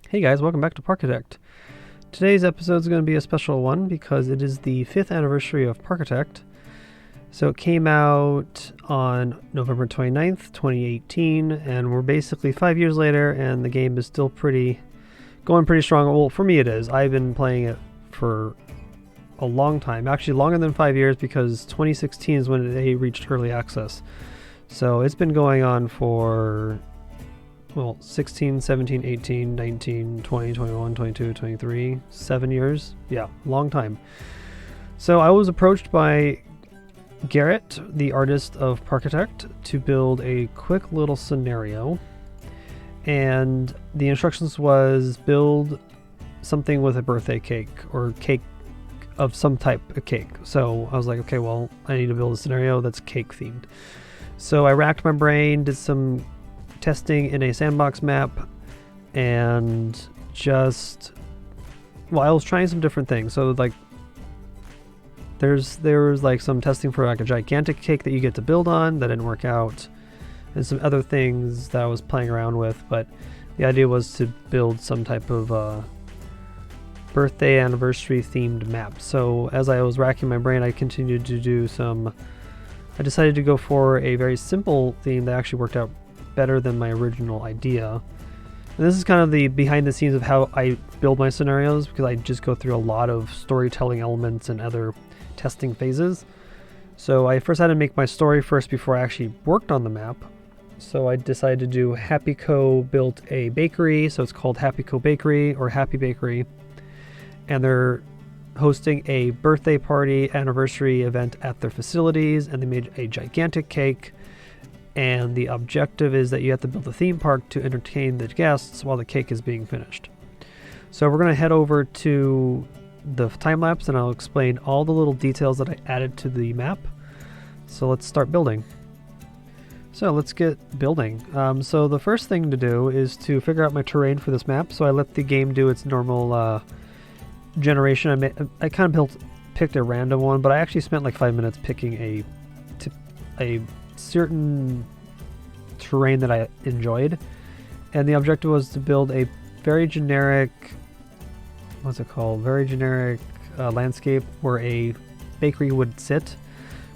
Hey guys, welcome back to Parkitect. Today's episode is going to be a special one because it is the 5th anniversary of Parkitect. So it came out on November 29th, 2018, and we're basically 5 years later, and the game is still going pretty strong. Well, for me it is. I've been playing it for a long time, actually longer than 5 years, because 2016 is when they reached early access. So it's been going on for 16, 17, 18, 19, 20, 21, 22, 23, 7 years. Yeah, long time. So I was approached by Garrett, the artist of Parkitect, to build a quick little scenario. And the instructions was build something with a birthday cake or cake of some type of cake. So I was like, okay, well, I need to build a scenario that's cake themed. So I racked my brain, did some testing in a sandbox map, and I was trying some different things. So like there was like some testing for like a gigantic cake that you get to build on that didn't work out, and some other things that I was playing around with, but the idea was to build some type of birthday anniversary themed map. So as I was racking my brain, I continued to do I decided to go for a very simple theme that actually worked out better than my original idea. And this is kind of the behind the scenes of how I build my scenarios, because I just go through a lot of storytelling elements and other testing phases. So I first had to make my story first before I actually worked on the map. So I decided to do HappyCo built a bakery, so it's called HappyCo Bakery or Happy Bakery, and they're hosting a birthday party anniversary event at their facilities, and they made a gigantic cake. And the objective is that you have to build a theme park to entertain the guests while the cake is being finished. So we're going to head over to the time lapse, and I'll explain all the little details that I added to the map. So let's start building. So let's get building. So the first thing to do is to figure out my terrain for this map. So I let the game do its normal generation. I kind of picked a random one, but I actually spent like 5 minutes picking a certain terrain that I enjoyed, and the objective was to build a very generic landscape where a bakery would sit.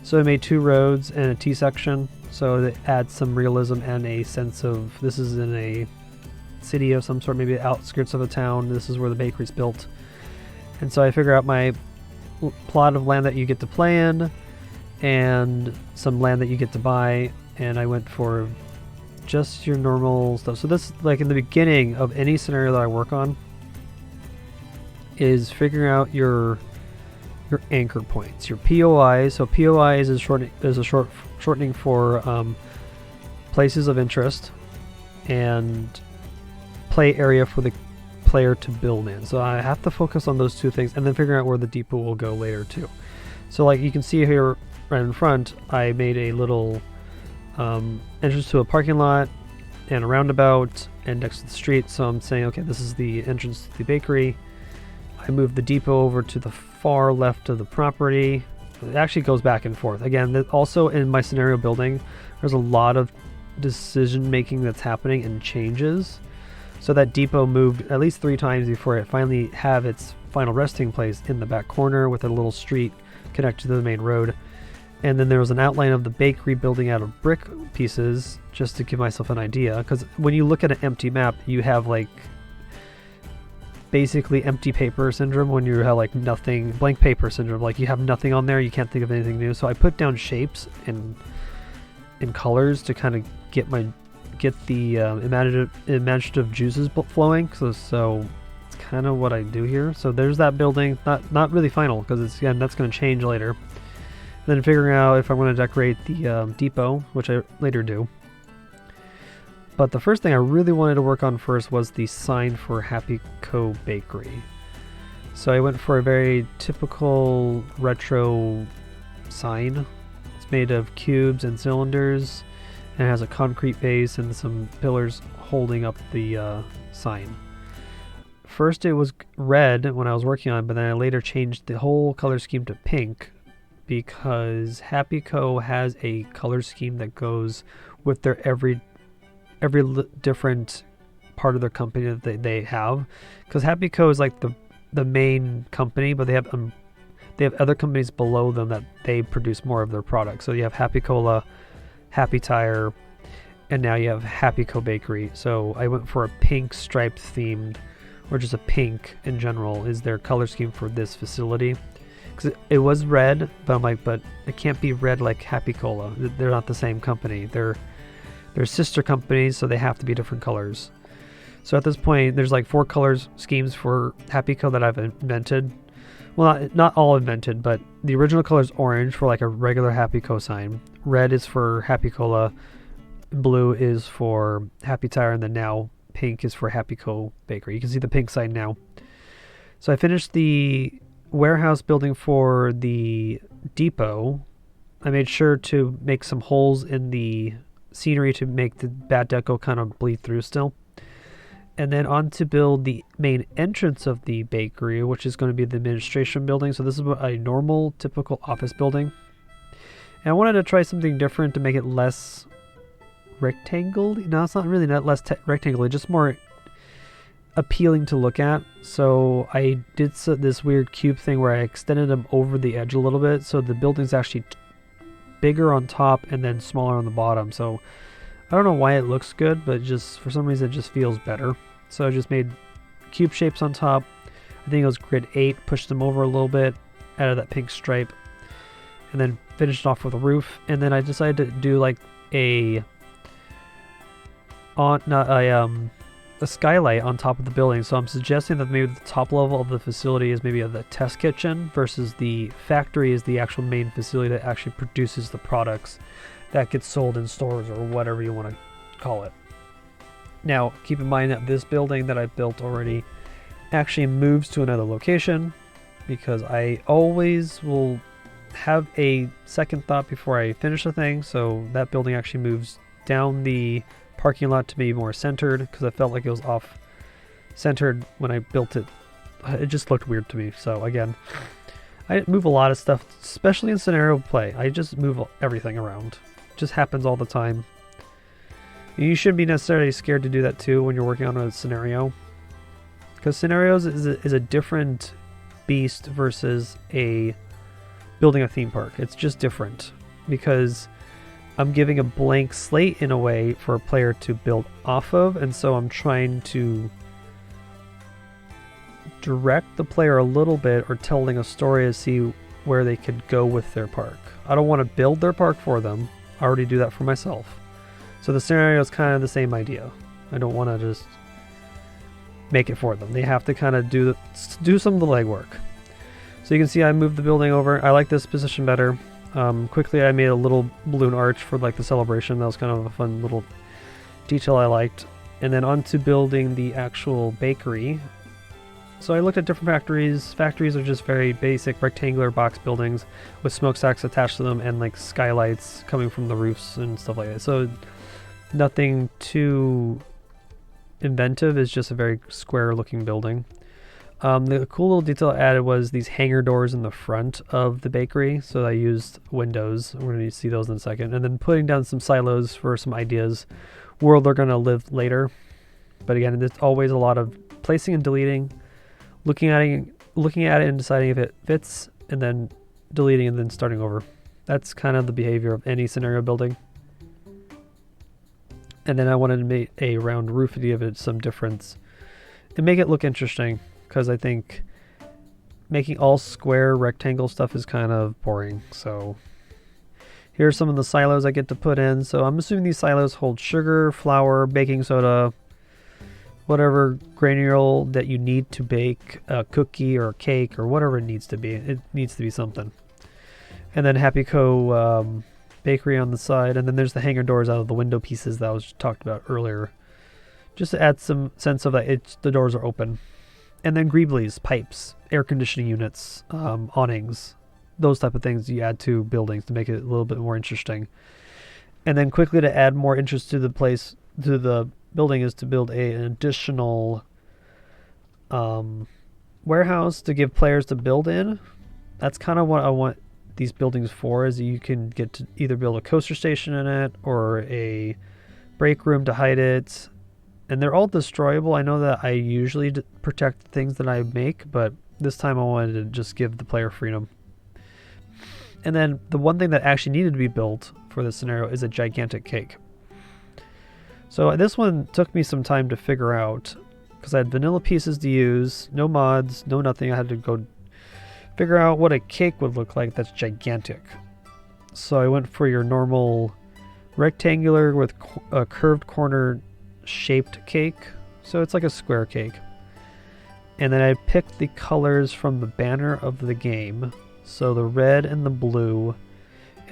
So I made 2 roads and a T section, so that adds some realism and a sense of this is in a city of some sort, maybe outskirts of a town. This is where the bakery's built. And so I figure out my plot of land that you get to play in, and some land that you get to buy, and I went for just your normal stuff. So this, like in the beginning of any scenario that I work on, is figuring out your anchor points, your POI. So POI is a shortening for places of interest and play area for the player to build in. So I have to focus on those 2 things, and then figuring out where the depot will go later too. So like you can see here right in front, I made a little entrance to a parking lot and a roundabout and next to the street. So I'm saying, okay, this is the entrance to the bakery. I moved the depot over to the far left of the property. It actually goes back and forth. Again, also in my scenario building, there's a lot of decision making that's happening and changes. So that depot moved at least 3 times before it finally have its final resting place in the back corner with a little street connected to the main road. And then there was an outline of the bakery building out of brick pieces, just to give myself an idea. Because when you look at an empty map, you have like basically empty paper syndrome. When you have like nothing, blank paper syndrome, like you have nothing on there, you can't think of anything new. So I put down shapes and colors to kind of get the imaginative juices flowing. So it's kind of what I do here. So there's that building, not really final, because it's, again, that's going to change later. Then figuring out if I'm going to decorate the depot, which I later do. But the first thing I really wanted to work on first was the sign for HappyCo Bakery. So I went for a very typical retro sign. It's made of cubes and cylinders, and it has a concrete base and some pillars holding up the sign. First it was red when I was working on it, but then I later changed the whole color scheme to pink, because HappyCo has a color scheme that goes with their every different part of their company that they have, because HappyCo is like the main company, but they have other companies below them that they produce more of their products. So you have Happy Cola, Happy Tire, and now you have HappyCo Bakery. So I went for a pink striped themed, or just a pink in general is their color scheme for this facility. Because it was red, but I'm like, but it can't be red like Happy Cola. They're not the same company. They're sister companies, so they have to be different colors. So at this point, there's like 4 colors schemes for HappyCo that I've invented. Well, not all invented, but the original color is orange for like a regular HappyCo sign. Red is for Happy Cola. Blue is for Happy Tire, and then now pink is for HappyCo Bakery. You can see the pink sign now. So I finished the warehouse building for the depot. I made sure to make some holes in the scenery to make the bad deco kind of bleed through still. And then on to build the main entrance of the bakery, which is going to be the administration building. So this is a normal, typical office building. And I wanted to try something different to make it less rectangle. No, it's not really less rectangle, just more appealing to look at. So I did this weird cube thing where I extended them over the edge a little bit, so the building's actually bigger on top and then smaller on the bottom. So I don't know why it looks good, but just for some reason it just feels better. So I just made cube shapes on top. I think it was grid 8, pushed them over a little bit, added that pink stripe, and then finished off with a roof. And then I decided to do like a skylight on top of the building. So I'm suggesting that maybe the top level of the facility is maybe the test kitchen, versus the factory is the actual main facility that actually produces the products that gets sold in stores or whatever you want to call it. Now, keep in mind that this building that I built already actually moves to another location, because I always will have a second thought before I finish a thing. So that building actually moves down the parking lot to be more centered, because I felt like it was off centered when I built it. It just looked weird to me. So again, I move a lot of stuff, especially in scenario play. I just move everything around. It just happens all the time. You shouldn't be necessarily scared to do that too when you're working on a scenario, because scenarios is a different beast versus building a theme park. It's just different, because I'm giving a blank slate in a way for a player to build off of, and so I'm trying to direct the player a little bit, or telling a story to see where they could go with their park. I don't want to build their park for them. I already do that for myself. So the scenario is kind of the same idea. I don't want to just make it for them. They have to kind of do some of the legwork. So you can see I moved the building over. I like this position better. Quickly I made a little balloon arch for like the celebration. That was kind of a fun little detail I liked. And then on to building the actual bakery. So I looked at different factories. Factories are just very basic rectangular box buildings with smokestacks attached to them and like skylights coming from the roofs and stuff like that. So nothing too inventive. It's just a very square looking building. The cool little detail I added was these hangar doors in the front of the bakery. So I used windows. We're going to see those in a second. And then putting down some silos for some ideas where they're going to live later. But again, there's always a lot of placing and deleting, looking at it and deciding if it fits, and then deleting and then starting over. That's kind of the behavior of any scenario building. And then I wanted to make a round roof to give it some difference and make it look interesting, because I think making all square rectangle stuff is kind of boring. So here's some of the silos I get to put in. So I'm assuming these silos hold sugar, flour, baking soda, whatever granule that you need to bake a cookie or a cake or whatever it needs to be. It needs to be something. And then HappyCo bakery on the side, and then there's the hangar doors out of the window pieces that I was talked about earlier, just to add some sense of that the doors are open. And then greeblies, pipes, air conditioning units, awnings, those type of things you add to buildings to make it a little bit more interesting. And then quickly to add more interest to the place, to the building, is to build an additional warehouse to give players to build in. That's kind of what I want these buildings for, is you can get to either build a coaster station in it or a break room to hide it. And they're all destroyable. I know that I usually protect things that I make, but this time I wanted to just give the player freedom. And then the one thing that actually needed to be built for this scenario is a gigantic cake. So this one took me some time to figure out, because I had vanilla pieces to use, no mods, no nothing. I had to go figure out what a cake would look like that's gigantic. So I went for your normal rectangular with a curved corner shaped cake. So it's like a square cake. And then I picked the colors from the banner of the game. So the red and the blue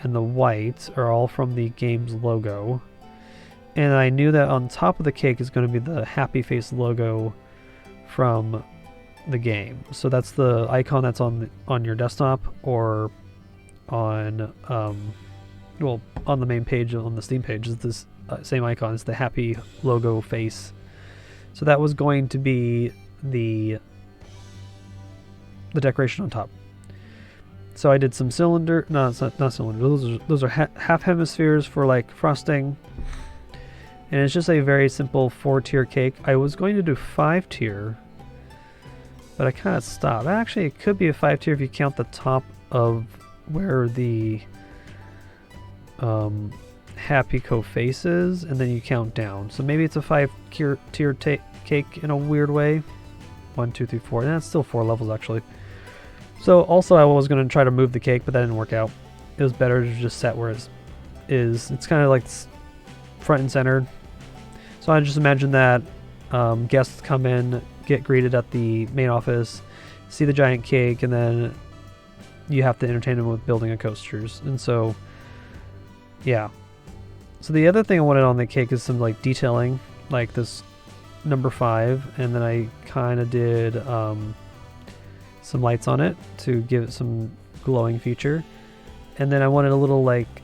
and the white are all from the game's logo. And I knew that on top of the cake is going to be the happy face logo from the game. So that's the icon that's on your desktop, or on well, on the main page on the Steam page is this same icon. It's the happy logo face. So that was going to be the decoration on top. So I did some cylinder. No, it's not cylinder. Those are half hemispheres for like frosting. And it's just a very simple 4-tier cake. I was going to do 5-tier, but I kind of stopped. Actually, it could be a 5-tier if you count the top of where the HappyCo face is, and then you count down. So maybe it's a 5-tier cake in a weird way. 1, 2, 3, 4. And that's still 4 levels actually. So also I was going to try to move the cake, but that didn't work out. It was better to just set where it is. It's kind of like front and center. So I just imagine that guests come in, get greeted at the main office, see the giant cake, and then you have to entertain them with building of coasters. And so, yeah. So the other thing I wanted on the cake is some like detailing, like this number 5, and then I kind of did some lights on it to give it some glowing feature. And then I wanted a little like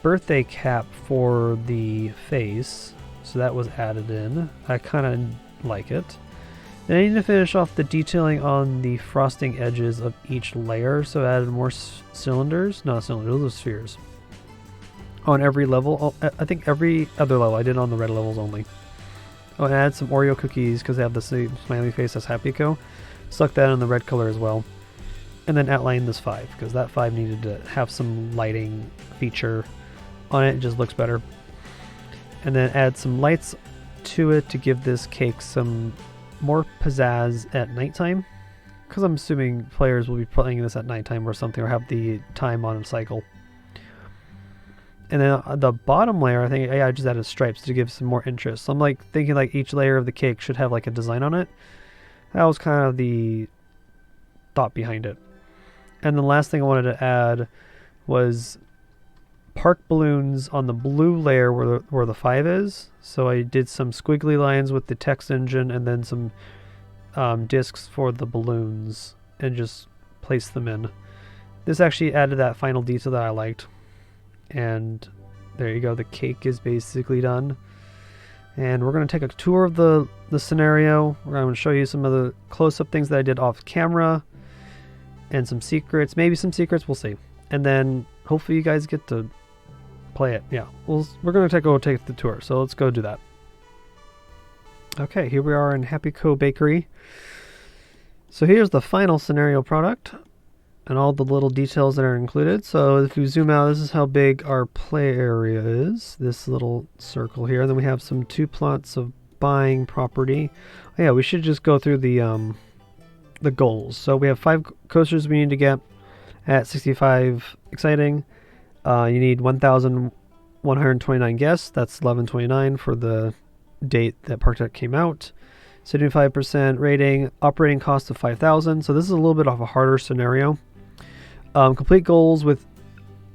birthday cap for the face, so that was added in. I kind of like it. Then I need to finish off the detailing on the frosting edges of each layer, so I added more cylinders. Not cylinders, those are spheres. On every level. I think every other level. I did on the red levels only. Oh, and I added some Oreo cookies because they have the same smiley face as HappyCo. Stuck that in the red color as well. And then outline this 5, because that 5 needed to have some lighting feature on it. It just looks better. And then add some lights to it to give this cake some more pizzazz at nighttime, because I'm assuming players will be playing this at nighttime or something, or have the time on a cycle. And then the bottom layer, I think I just added stripes to give some more interest. So I'm like thinking like each layer of the cake should have like a design on it. That was kind of the thought behind it. And the last thing I wanted to add was park balloons on the blue layer where the 5 is. So I did some squiggly lines with the text engine, and then some discs for the balloons, and just placed them in. This actually added that final detail that I liked. And there you go, the cake is basically done. And we're going to take a tour of the scenario. We're going to show you some of the close-up things that I did off camera, and some secrets, maybe some secrets, we'll see. And then hopefully you guys get to play it. Yeah, we're going to go take the tour, so let's go do that. Okay, here we are in HappyCo Bakery. So here's the final scenario product and all the little details that are included. So if you zoom out, this is how big our play area is, this little circle here. And then we have some 2 plots of buying property. Oh yeah, we should just go through the goals. So we have 5 coasters we need to get at 65 exciting. You need 1,129 guests. That's 1129 for the date that Parkitect came out. 75% rating, operating cost of 5,000. So this is a little bit of a harder scenario. Complete goals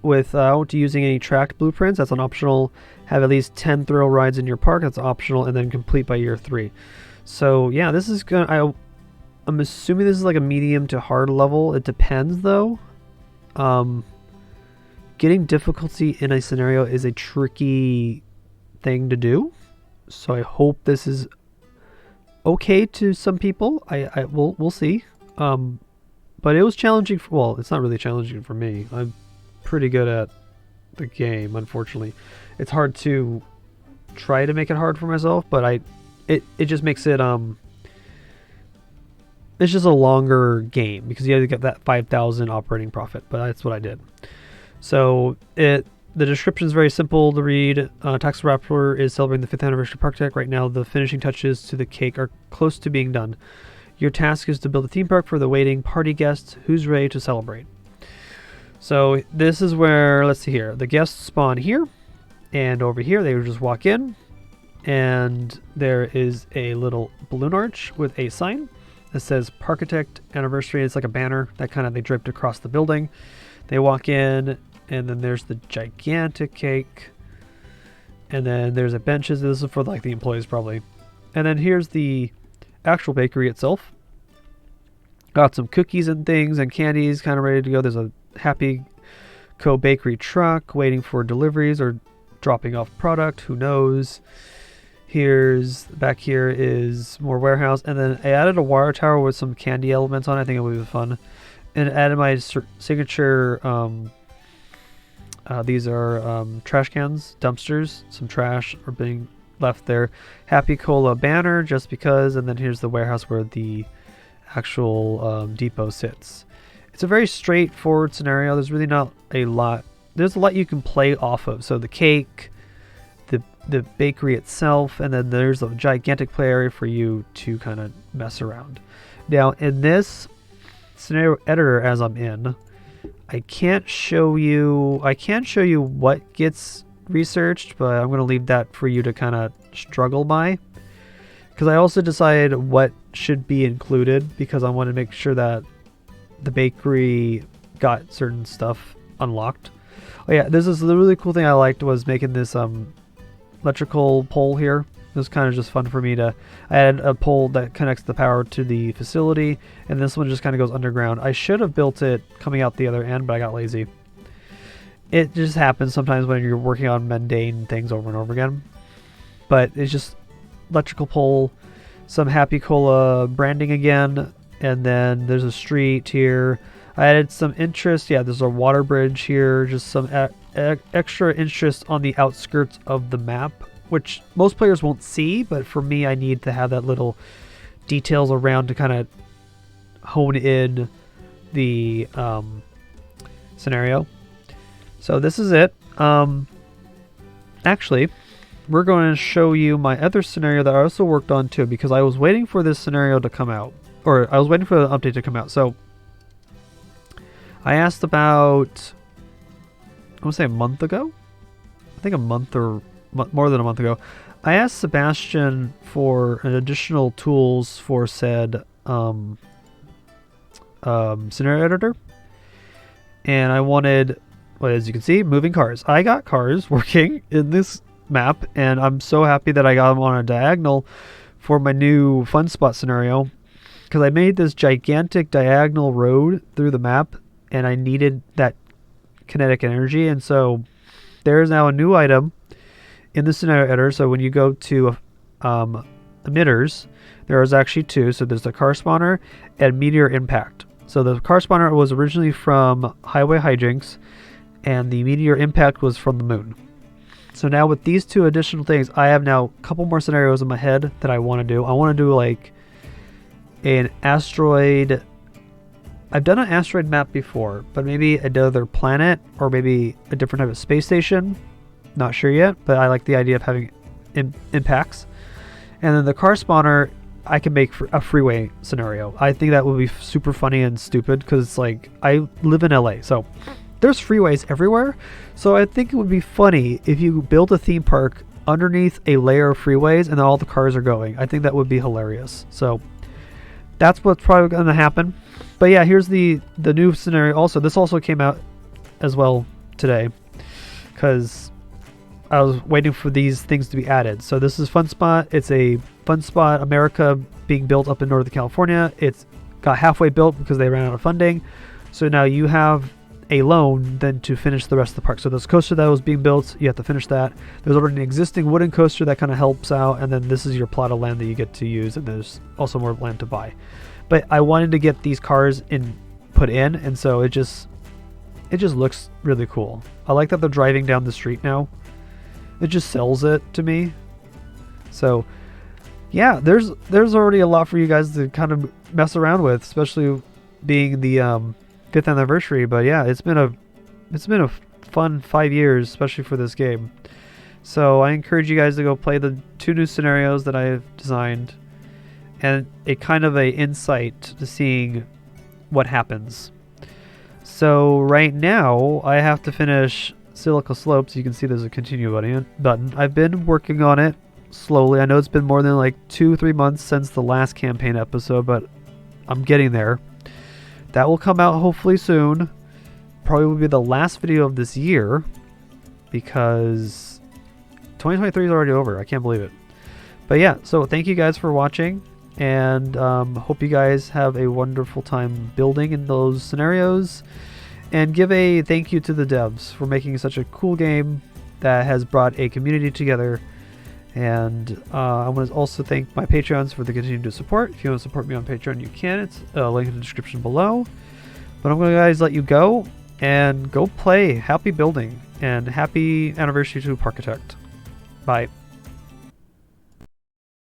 without using any tracked blueprints. That's an optional. Have at least 10 thrill rides in your park. That's optional. And then complete by year 3. So yeah, this is gonna. I'm assuming this is like a medium to hard level. It depends though. Getting difficulty in a scenario is a tricky thing to do. So I hope this is okay to some people. We'll see. But it was challenging. Well, it's not really challenging for me. I'm pretty good at the game, unfortunately. It's hard to try to make it hard for myself, but it just makes it it's just a longer game because you have to get that 5,000 operating profit, but that's what I did. So the description is very simple to read. Tax Rapper is celebrating the 5th anniversary of Parkitect. Right now, the finishing touches to the cake are close to being done. Your task is to build a theme park for the waiting party guests who's ready to celebrate. So this is where, let's see here, the guests spawn here, and over here they would just walk in, and there is a little balloon arch with a sign that says Parkitect Anniversary. It's like a banner that kind of they draped across the building. They walk in, and then there's the gigantic cake, and then there's a benches. This is for like the employees probably, and then here's the actual bakery itself. Got some cookies and things and candies kind of ready to go. There's a HappyCo bakery truck waiting for deliveries or dropping off product, who knows. Here's back here is more warehouse, and then I added a water tower with some candy elements on it. I think it would be fun, and added my signature these are trash cans, dumpsters. Some trash are being left there. Happy Cola banner just because, and then here's the warehouse where the actual depot sits. It's a very straightforward scenario. There's really not a lot. There's a lot you can play off of. So the cake, the bakery itself, and then there's a gigantic play area for you to kind of mess around. Now in this scenario editor, as I'm in, I can't show you what gets researched, but I'm going to leave that for you to kind of struggle by, because I also decided what should be included, because I want to make sure that the bakery got certain stuff unlocked. Oh yeah, this is the really cool thing I liked was making this electrical pole here. It was kind of just fun for me to add a pole that connects the power to the facility, and this one just kind of goes underground. I should have built it coming out the other end, but I got lazy. It just happens sometimes when you're working on mundane things over and over again. But it's just electrical pole, some Happy Cola branding again, and then there's a street here. I added some interest. Yeah, there's a water bridge here, just some extra interest on the outskirts of the map, which most players won't see, but for me, I need to have that little details around to kind of hone in the scenario. So this is it. Actually, we're going to show you my other scenario that I also worked on too, because I was waiting for this scenario to come out, or I was waiting for the update to come out. So I asked about, I want to say a month ago. I think a month or more than a month ago. I asked Sebastian for an additional tools for said scenario editor, and I wanted, well, as you can see, moving cars. I got cars working in this map, and I'm so happy that I got them on a diagonal for my new fun spot scenario, because I made this gigantic diagonal road through the map, and I needed that kinetic energy, and so there is now a new item in the scenario editor. So when you go to emitters, there is actually two. So there's the car spawner and meteor impact. So the car spawner was originally from highway hijinks, and the meteor impact was from the moon. So now with these two additional things, I have now a couple more scenarios in my head that I want to do. I want to do like an asteroid. I've done an asteroid map before, but maybe another planet or maybe a different type of space station. Not sure yet, but I like the idea of having impacts. And then the car spawner, I can make a freeway scenario. I think that would be super funny and stupid, because it's like, I live in LA, so there's freeways everywhere. So I think it would be funny if you build a theme park underneath a layer of freeways and then all the cars are going. I think that would be hilarious. So that's what's probably going to happen. But yeah, here's the new scenario. Also, this also came out as well today, because I was waiting for these things to be added. So this is Fun Spot. It's a Fun Spot America being built up in Northern California. It's got halfway built because they ran out of funding. So now you have a loan then to finish the rest of the park. So this coaster that was being built, you have to finish that. There's already an existing wooden coaster that kind of helps out, and then this is your plot of land that you get to use, and there's also more land to buy. But I wanted to get these cars put in, and so it just looks really cool. I like that they're driving down the street now. It just sells it to me. So yeah, there's already a lot for you guys to kind of mess around with, especially being the 5th anniversary. But yeah, it's been a fun 5 years, especially for this game. So I encourage you guys to go play the 2 new scenarios that I've designed, and a kind of a insight to seeing what happens. So right now I have to finish Silica Slopes. You can see there's a continue button. I've been working on it slowly. I know it's been more than like 2-3 months since the last campaign episode, but I'm getting there. That will come out hopefully soon. Probably will be the last video of this year, because 2023 is already over. I can't believe it. But yeah, so thank you guys for watching, and hope you guys have a wonderful time building in those scenarios, and give a thank you to the devs for making such a cool game that has brought a community together. And I want to also thank my Patreons for the continued support. If you want to support me on Patreon, you can. It's a link in the description below. But I'm going to guys let you go and go play. Happy building, and happy anniversary to Parkitect. Bye.